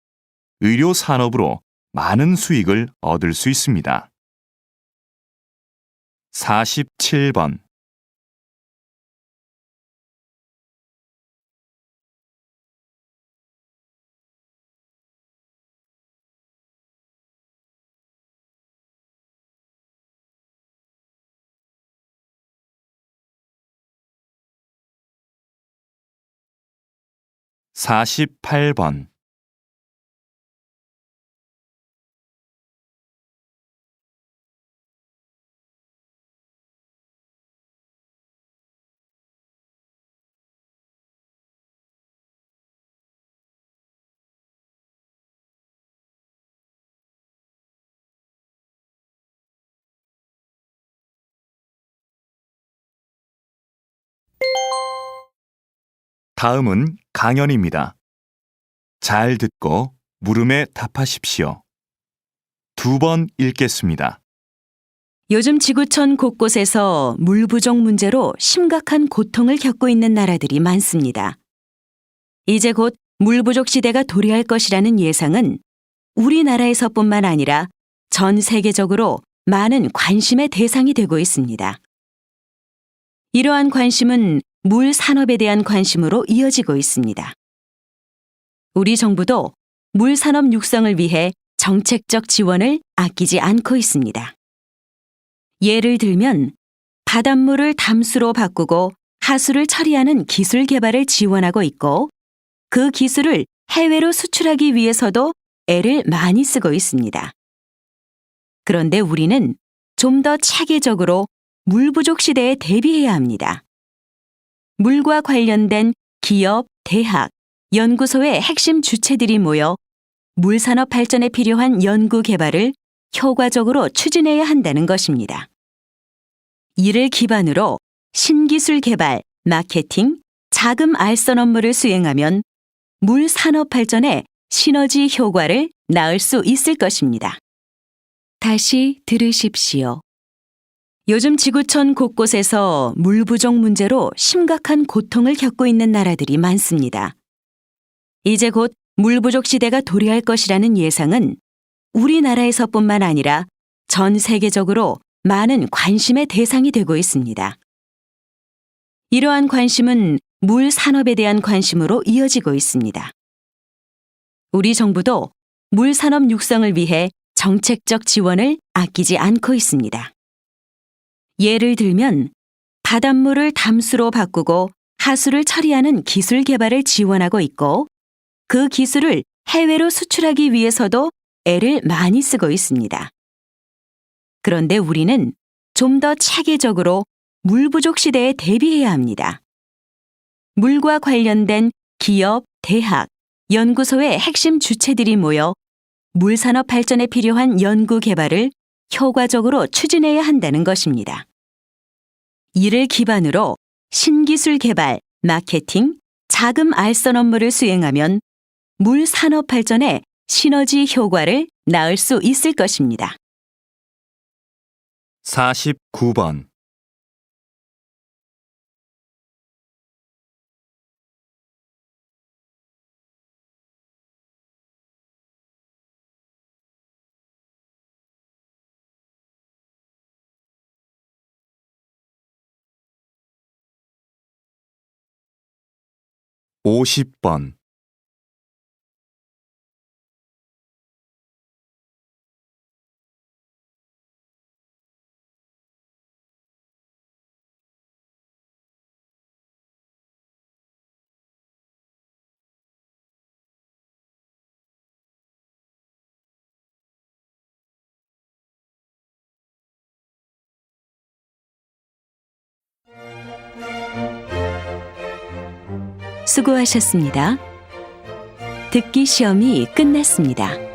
의료 산업으로 많은 수익을 얻을 수 있습니다. 47번. (48번) 다음은 강연입니다. 잘 듣고 물음에 답하십시오. 2번 읽겠습니다. 요즘 지구촌 곳곳에서 물 부족 문제로 심각한 고통을 겪고 있는 나라들이 많습니다. 이제 곧 물 부족 시대가 도래할 것이라는 예상은 우리나라에서뿐만 아니라 전 세계적으로 많은 관심의 대상이 되고 있습니다. 이러한 관심은 물 산업에 대한 관심으로 이어지고 있습니다. 우리 정부도 물 산업 육성을 위해 정책적 지원을 아끼지 않고 있습니다. 예를 들면 바닷물을 담수로 바꾸고 하수를 처리하는 기술 개발을 지원하고 있고, 그 기술을 해외로 수출하기 위해서도 애를 많이 쓰고 있습니다. 그런데 우리는 좀 더 체계적으로 물 부족 시대에 대비해야 합니다. 물과 관련된 기업, 대학, 연구소의 핵심 주체들이 모여 물 산업 발전에 필요한 연구 개발을 효과적으로 추진해야 한다는 것입니다. 이를 기반으로 신기술 개발, 마케팅, 자금 알선 업무를 수행하면 물 산업 발전에 시너지 효과를 낳을 수 있을 것입니다. 다시 들으십시오. 요즘 지구촌 곳곳에서 물 부족 문제로 심각한 고통을 겪고 있는 나라들이 많습니다. 이제 곧 물 부족 시대가 도래할 것이라는 예상은 우리나라에서뿐만 아니라 전 세계적으로 많은 관심의 대상이 되고 있습니다. 이러한 관심은 물 산업에 대한 관심으로 이어지고 있습니다. 우리 정부도 물 산업 육성을 위해 정책적 지원을 아끼지 않고 있습니다. 예를 들면 바닷물을 담수로 바꾸고 하수를 처리하는 기술 개발을 지원하고 있고 그 기술을 해외로 수출하기 위해서도 애를 많이 쓰고 있습니다. 그런데 우리는 좀 더 체계적으로 물 부족 시대에 대비해야 합니다. 물과 관련된 기업, 대학, 연구소의 핵심 주체들이 모여 물 산업 발전에 필요한 연구 개발을 효과적으로 추진해야 한다는 것입니다. 이를 기반으로 신기술 개발, 마케팅, 자금 알선 업무를 수행하면 물 산업 발전에 시너지 효과를 낳을 수 있을 것입니다. 49번. 오십 번. 수고하셨습니다. 듣기 시험이 끝났습니다.